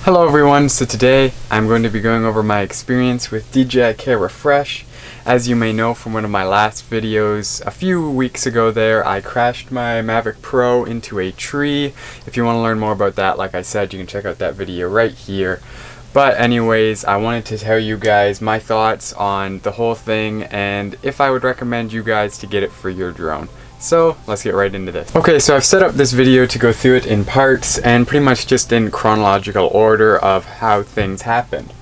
Hello everyone, so today I'm going to be going over my experience with DJI Refresh. As you may know from one of my last videos, a few weeks ago there, I crashed my Mavic Pro into a tree. If you want to learn more about that, like I said, you can check out that video right here. But anyways, I wanted to tell you guys my thoughts on the whole thing and if I would recommend you guys to get it for your drone. So let's get right into this. Okay, so I've set up this video to go through it in parts and pretty much just in chronological order of how things happened.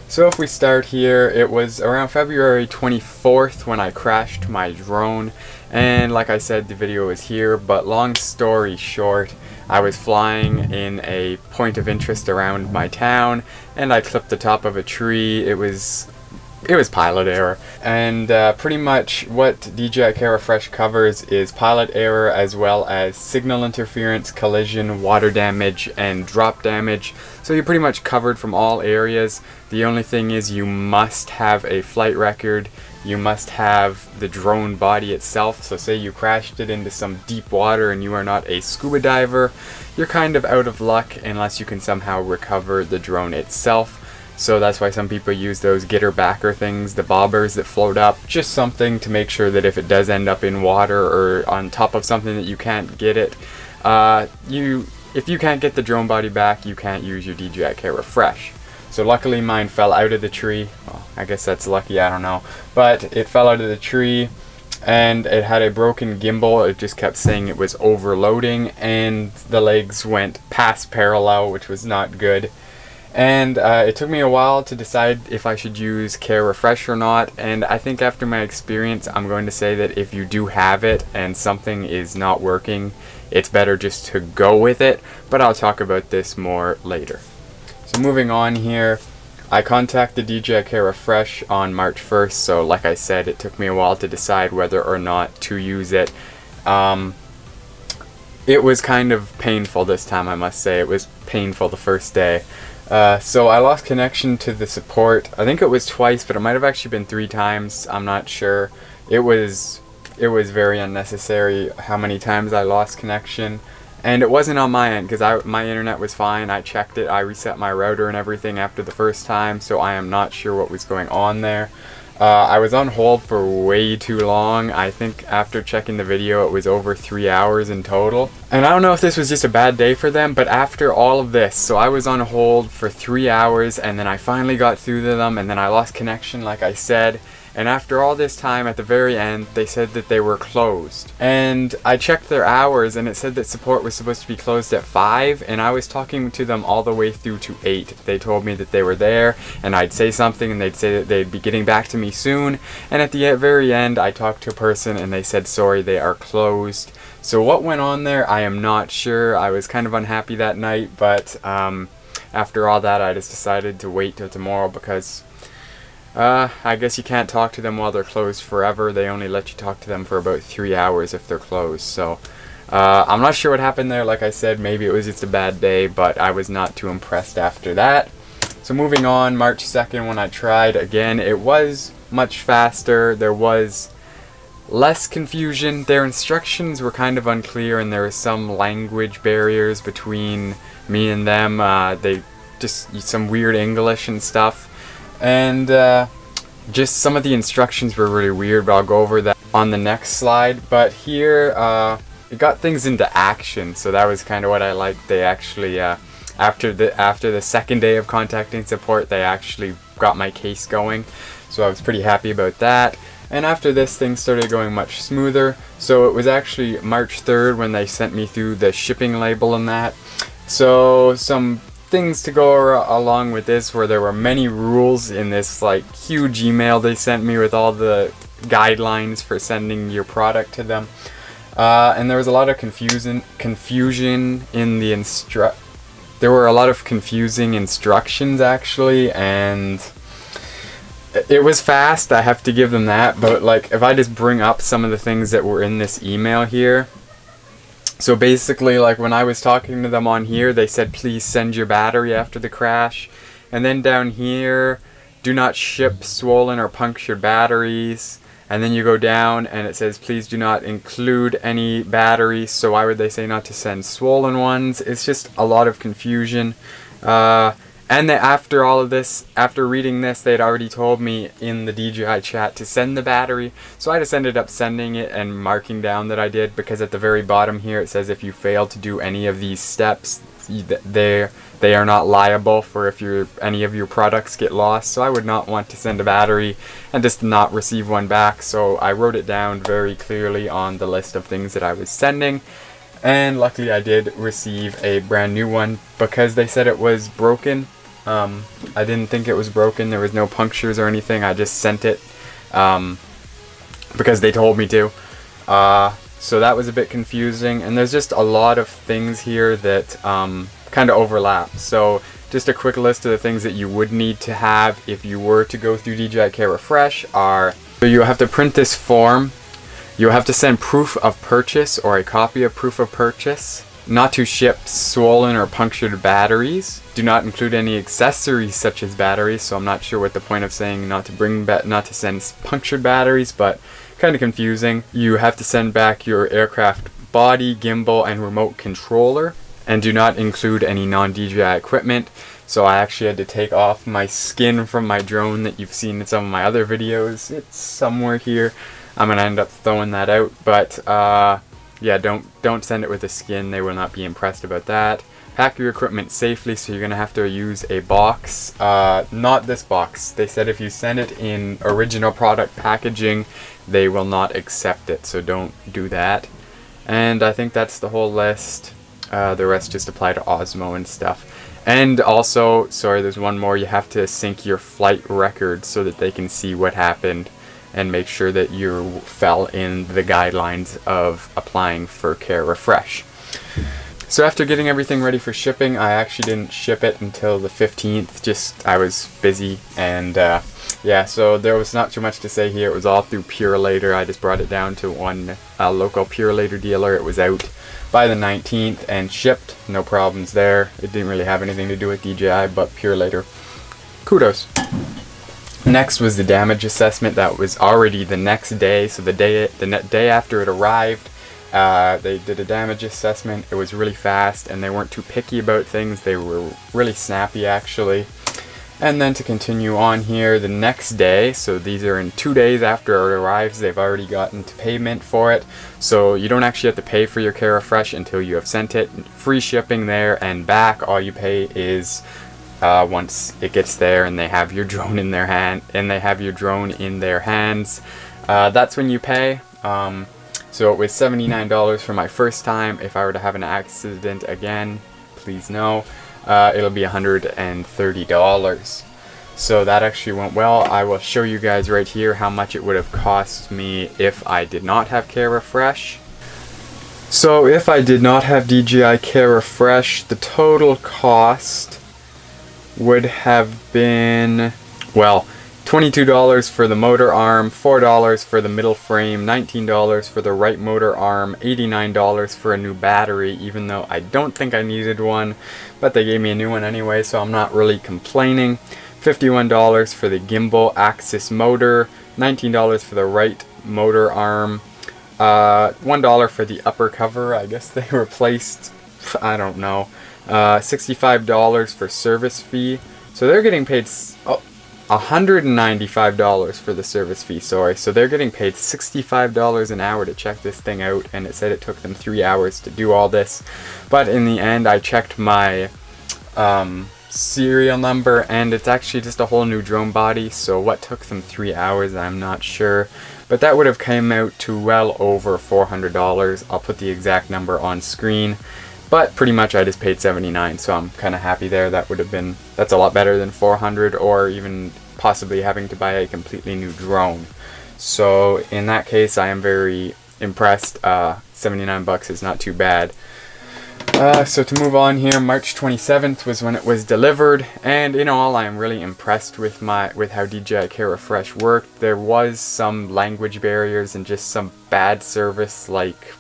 So if we start here, it was around February 24th when I crashed my drone, and like I said, the video is here, but long story short, I was flying in a point of interest around my town and I clipped the top of a tree. It was pilot error, and pretty much what DJI Refresh covers is pilot error as well as signal interference, collision, water damage, and drop damage. So you're pretty much covered from all areas. The only thing is you must have a flight record, you must have the drone body itself. So say you crashed it into some deep water and you are not a scuba diver, you're kind of out of luck unless you can somehow recover the drone itself. So that's why some people use those getter backer things, the bobbers that float up, just something to make sure that if it does end up in water or on top of something that you can't get it, if you can't get the drone body back, you can't use your DJI Refresh. So luckily mine fell out of the tree. Well, I guess that's lucky, I don't know. But it fell out of the tree and it had a broken gimbal. It just kept saying it was overloading and the legs went past parallel, which was not good. And it took me a while to decide if I should use Refresh or not, and I think after my experience I'm going to say that if you do have it and something is not working, it's better just to go with it, but I'll talk about this more later. So moving on here, I contacted DJI Refresh on March 1st, so like I said, it took me a while to decide whether or not to use it. It was kind of painful this time, I must say. It was painful the first day. So I lost connection to the support. I think it was twice, but it might have actually been 3 times. I'm not sure. It was very unnecessary how many times I lost connection. And it wasn't on my end because my internet was fine. I checked it. I reset my router and everything after the first time, so I am not sure what was going on there. I was on hold for way too long. I think after checking the video it was over 3 hours in total. And I don't know if this was just a bad day for them, but after all of this, so I was on hold for 3 hours and then I finally got through to them and then I lost connection like I said. And after all this time, at the very end, they said that they were closed. And I checked their hours and it said that support was supposed to be closed at 5, and I was talking to them all the way through to 8. They told me that they were there and I'd say something and they'd say that they'd be getting back to me soon. And at the very end, I talked to a person and they said, sorry, they are closed. So what went on there, I am not sure. I was kind of unhappy that night, but after all that, I just decided to wait till tomorrow because I guess you can't talk to them while they're closed forever. They only let you talk to them for about 3 hours if they're closed. So I'm not sure what happened there. Like I said, maybe it was just a bad day, but I was not too impressed after that. So moving on, March 2nd when I tried again, it was much faster. There was less confusion. Their instructions were kind of unclear and there were some language barriers between me and them. They just some weird English and stuff. And just some of the instructions were really weird, but I'll go over that on the next slide. But here, it got things into action, so that was kind of what I liked. They actually, after the second day of contacting support, they actually got my case going, so I was pretty happy about that. And after this, things started going much smoother. So it was actually March 3rd when they sent me through the shipping label and that. So some things to go along with this where there were many rules in this like huge email they sent me with all the guidelines for sending your product to them, and there was a lot of confusion in the there were a lot of confusing instructions actually, and it was fast, I have to give them that. But like if I just bring up some of the things that were in this email here. So basically, like when I was talking to them on here, they said please send your battery after the crash. And then down here, do not ship swollen or punctured batteries. And then you go down and it says please do not include any batteries. So why would they say not to send swollen ones? It's just a lot of confusion. And after all of this, after reading this, they had already told me in the DJI chat to send the battery. So I just ended up sending it and marking down that I did, because at the very bottom here it says if you fail to do any of these steps, they are not liable for if any of your products get lost. So I would not want to send a battery and just not receive one back. So I wrote it down very clearly on the list of things that I was sending. And luckily I did receive a brand new one, because they said it was broken. I didn't think it was broken. There was no punctures or anything. I just sent it because they told me to. So that was a bit confusing. And there's just a lot of things here that kind of overlap. So just a quick list of the things that you would need to have if you were to go through DJI Care Refresh are: so you have to print this form. You have to send proof of purchase or a copy of proof of purchase. Not to ship swollen or punctured batteries. Do not include any accessories such as batteries. So I'm not sure what the point of saying not to send punctured batteries, but kind of confusing. You have to send back your aircraft body, gimbal, and remote controller, and do not include any non-DJI equipment. So I actually had to take off my skin from my drone that you've seen in some of my other videos. It's somewhere here. I'm gonna end up throwing that out, but yeah, don't send it with the skin. They will not be impressed about that. Pack your equipment safely, so you're gonna have to use a box. Not this box. They said if you send it in original product packaging, they will not accept it, so don't do that. And I think that's the whole list. The rest just apply to Osmo and stuff. And also, sorry, there's one more. You have to sync your flight record so that they can see what happened and make sure that you fell in the guidelines of applying for Care Refresh. So after getting everything ready for shipping, I actually didn't ship it until the 15th. I was busy, and yeah, so there was not too much to say here. It was all through Purelator. I just brought it down to one local Purelator dealer. It was out by the 19th and shipped. No problems there. It didn't really have anything to do with DJI, but Purelator, kudos. Next was the damage assessment. That was already the next day, so the day after it arrived, they did a damage assessment. It was really fast, and they weren't too picky about things. They were really snappy, actually. And then to continue on here, the next day, so these are in 2 days after it arrives, they've already gotten to payment for it. So you don't actually have to pay for your Care Refresh until you have sent it. Free shipping there and back. All you pay is once it gets there and they have your drone in their hands, that's when you pay. So it was $79 for my first time. If I were to have an accident again, please know, it'll be $130. So that actually went well. I will show you guys right here how much it would have cost me if I did not have Care Refresh. So if I did not have DJI Care Refresh, the total cost would have been, well, $22 for the motor arm, $4 for the middle frame, $19 for the right motor arm, $89 for a new battery, even though I don't think I needed one, but they gave me a new one anyway, so I'm not really complaining. $51 for the gimbal axis motor, $19 for the right motor arm, $1 for the upper cover. I guess they replaced, I don't know, $65 for service fee. So they're getting paid $195 for the service fee, sorry. So they're getting paid $65 an hour to check this thing out, and it said it took them 3 hours to do all this. But in the end, I checked my serial number, and it's actually just a whole new drone body. So what took them 3 hours, I'm not sure. But that would have came out to well over $400. I'll put the exact number on screen. But pretty much I just paid $79, so I'm kind of happy there. That's a lot better than $400, or even possibly having to buy a completely new drone. So in that case, I am very impressed. 79 bucks is not too bad. So to move on here, March 27th was when it was delivered, and in all, I am really impressed with how DJI Care Refresh worked. There was some language barriers and just some bad service, like,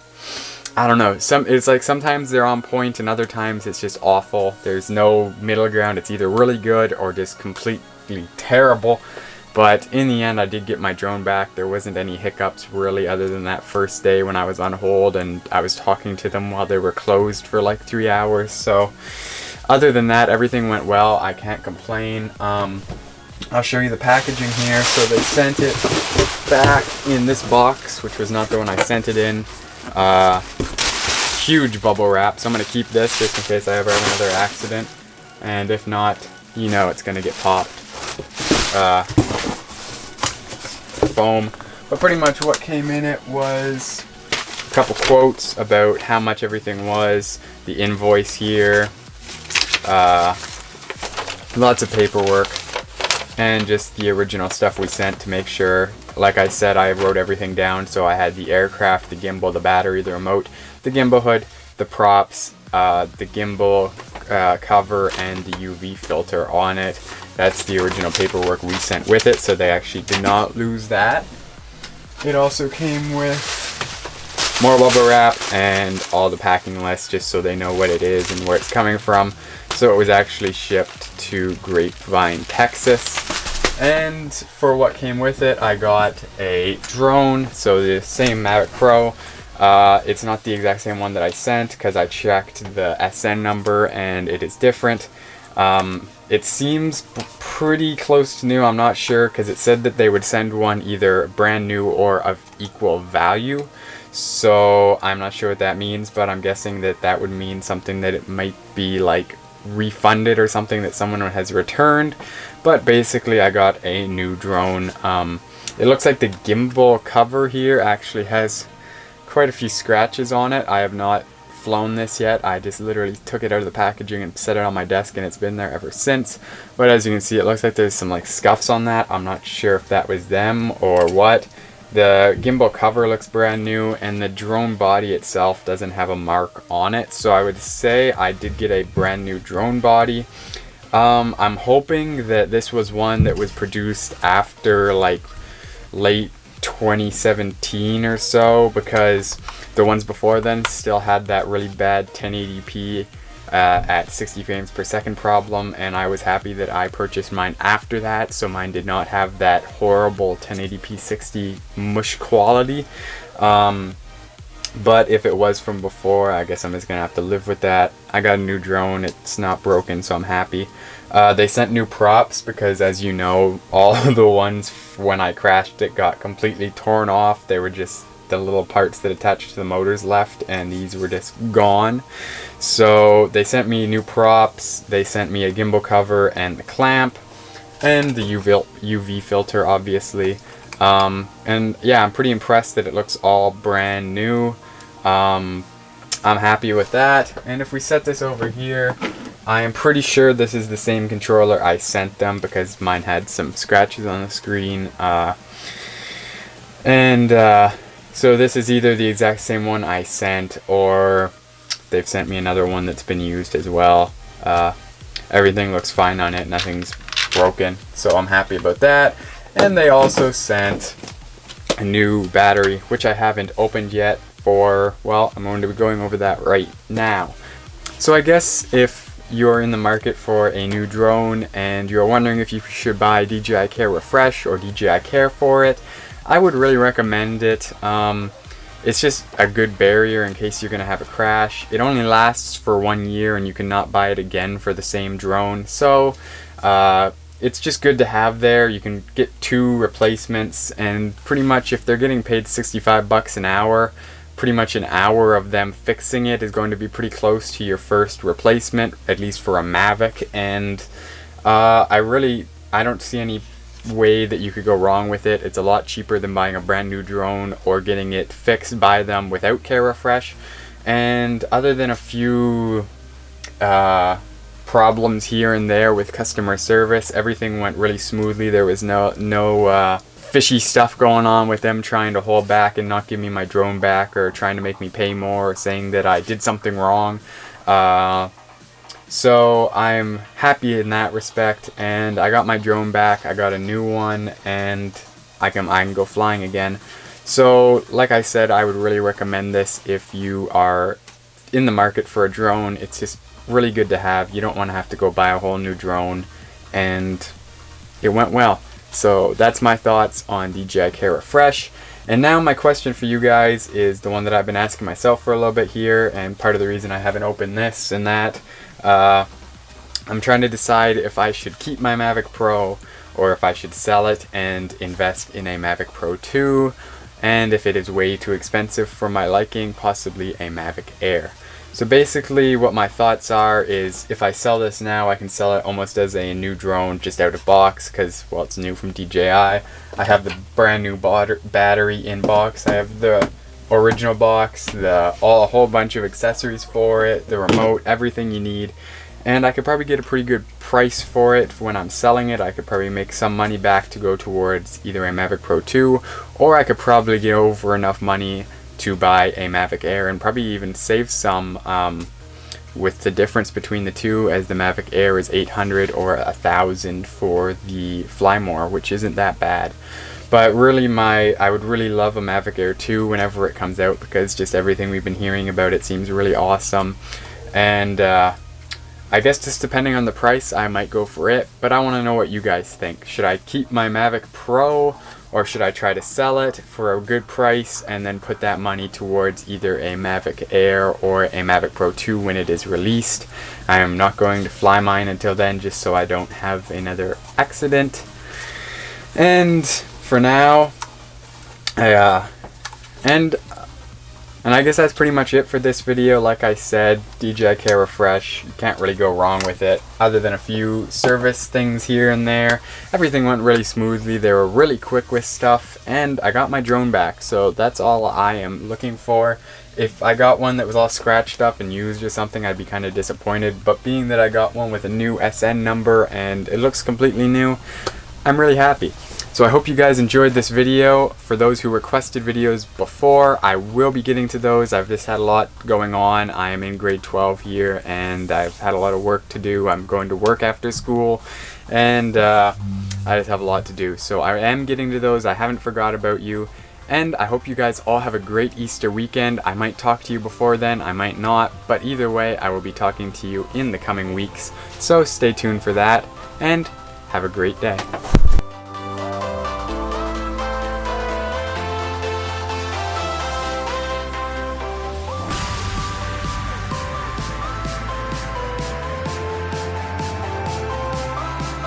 I don't know, it's like sometimes they're on point and other times it's just awful. There's no middle ground. It's either really good or just completely terrible. But in the end, I did get my drone back. There wasn't any hiccups really, other than that first day when I was on hold and I was talking to them while they were closed for like 3 hours. So other than that, everything went well. I can't complain. I'll show you the packaging here. So they sent it back in this box, which was not the one I sent it in. Huge bubble wrap, so I'm going to keep this just in case I ever have another accident. And if not, you know it's going to get popped. Foam. But pretty much what came in it was a couple quotes about how much everything was, the invoice here, lots of paperwork, and just the original stuff we sent to make sure. Like I said, I wrote everything down, so I had the aircraft, the gimbal, the battery, the remote, the gimbal hood, the props, the gimbal cover, and the UV filter on it. That's the original paperwork we sent with it, so they actually did not lose that. It also came with more bubble wrap and all the packing lists, just so they know what it is and where it's coming from. So it was actually shipped to Grapevine, Texas. And for what came with it, I got a drone, so the same Mavic Pro. It's not the exact same one that I sent because I checked the SN number and it is different. It seems pretty close to new. I'm not sure because it said that they would send one either brand new or of equal value. So I'm not sure what that means, but I'm guessing that that would mean something that it might be like refunded or something that someone has returned. But basically I got a new drone. It looks like the gimbal cover here actually has quite a few scratches on it. I have not flown this yet. I just literally took it out of the packaging and set it on my desk, and it's been there ever since. But as you can see, it looks like there's some like scuffs on that. I'm not sure if that was them or what. The gimbal cover looks brand new, and the drone body itself doesn't have a mark on it, so I would say I did get a brand new drone body. I'm hoping that this was one that was produced after like late 2017 or so, because the ones before then still had that really bad 1080p at 60 frames per second problem, and I was happy that I purchased mine after that, so mine did not have that horrible 1080p 60 mush quality. But if it was from before, I guess I'm just gonna have to live with that. I got a new drone, it's not broken, so I'm happy. They sent new props because, as you know, all of the ones when I crashed it got completely torn off. They were just the little parts that attached to the motors left, and these were just gone. So they sent me new props, they sent me a gimbal cover and the clamp, and the UV filter, obviously. And yeah, I'm pretty impressed that it looks all brand new. I'm happy with that. And if we set this over here, I am pretty sure this is the same controller I sent them because mine had some scratches on the screen. So this is either the exact same one I sent, or they've sent me another one that's been used as well. Everything looks fine on it, nothing's broken, so I'm happy about that. And they also sent a new battery, which I haven't opened yet for, well, I'm going to be going over that right now. So I guess if you're in the market for a new drone and you're wondering if you should buy DJI Care Refresh or DJI Care for it, I would really recommend it. It's just a good barrier in case you're going to have a crash. It only lasts for 1 year and you cannot buy it again for the same drone. So it's just good to have there. You can get 2 replacements, and pretty much if they're getting paid $65 an hour, pretty much an hour of them fixing it is going to be pretty close to your first replacement, at least for a Mavic. And I don't see any way that you could go wrong with it. It's a lot cheaper than buying a brand new drone or getting it fixed by them without Care Refresh. And other than a few problems here and there with customer service, everything went really smoothly. There was no fishy stuff going on with them trying to hold back and not give me my drone back, or trying to make me pay more, or saying that I did something wrong. So I'm happy in that respect, and I got my drone back. I got a new one, and I can go flying again. So like I said, I would really recommend this if you are in the market for a drone. It's just really good to have. You don't want to have to go buy a whole new drone, and it went well. So that's my thoughts on DJI Care Refresh. And now my question for you guys is the one that I've been asking myself for a little bit here, and part of the reason I haven't opened this and that. I'm trying to decide if I should keep my Mavic Pro or if I should sell it and invest in a Mavic Pro 2, and if it is way too expensive for my liking, possibly a Mavic Air. So basically what my thoughts are is, if I sell this now, I can sell it almost as a new drone, just out of box, because, well, it's new from DJI. I have the brand new battery in box. I have the original box, a whole bunch of accessories for it, the remote, everything you need. And I could probably get a pretty good price for it when I'm selling it. I could probably make some money back to go towards either a Mavic Pro 2, or I could probably get over enough money to buy a Mavic Air and probably even save some with the difference between the two, as the Mavic Air is $800 or $1,000 for the Fly More, which isn't that bad. But really, I would really love a Mavic Air 2 whenever it comes out, because just everything we've been hearing about it seems really awesome. And I guess just depending on the price, I might go for it, but I want to know what you guys think. Should I keep my Mavic Pro, or should I try to sell it for a good price and then put that money towards either a Mavic Air or a Mavic Pro 2 when it is released? I am not going to fly mine until then, just so I don't have another accident. And for now, and I guess that's pretty much it for this video. Like I said, DJI Care Refresh, you can't really go wrong with it, other than a few service things here and there. Everything went really smoothly, they were really quick with stuff, and I got my drone back, so that's all I am looking for. If I got one that was all scratched up and used or something, I'd be kind of disappointed, but being that I got one with a new SN number and it looks completely new, I'm really happy. So I hope you guys enjoyed this video. For those who requested videos before, I will be getting to those. I've just had a lot going on. I am in grade 12 here, and I've had a lot of work to do. I'm going to work after school, and I just have a lot to do. So I am getting to those. I haven't forgot about you, and I hope you guys all have a great Easter weekend. I might talk to you before then, I might not, but either way, I will be talking to you in the coming weeks. So stay tuned for that, and have a great day.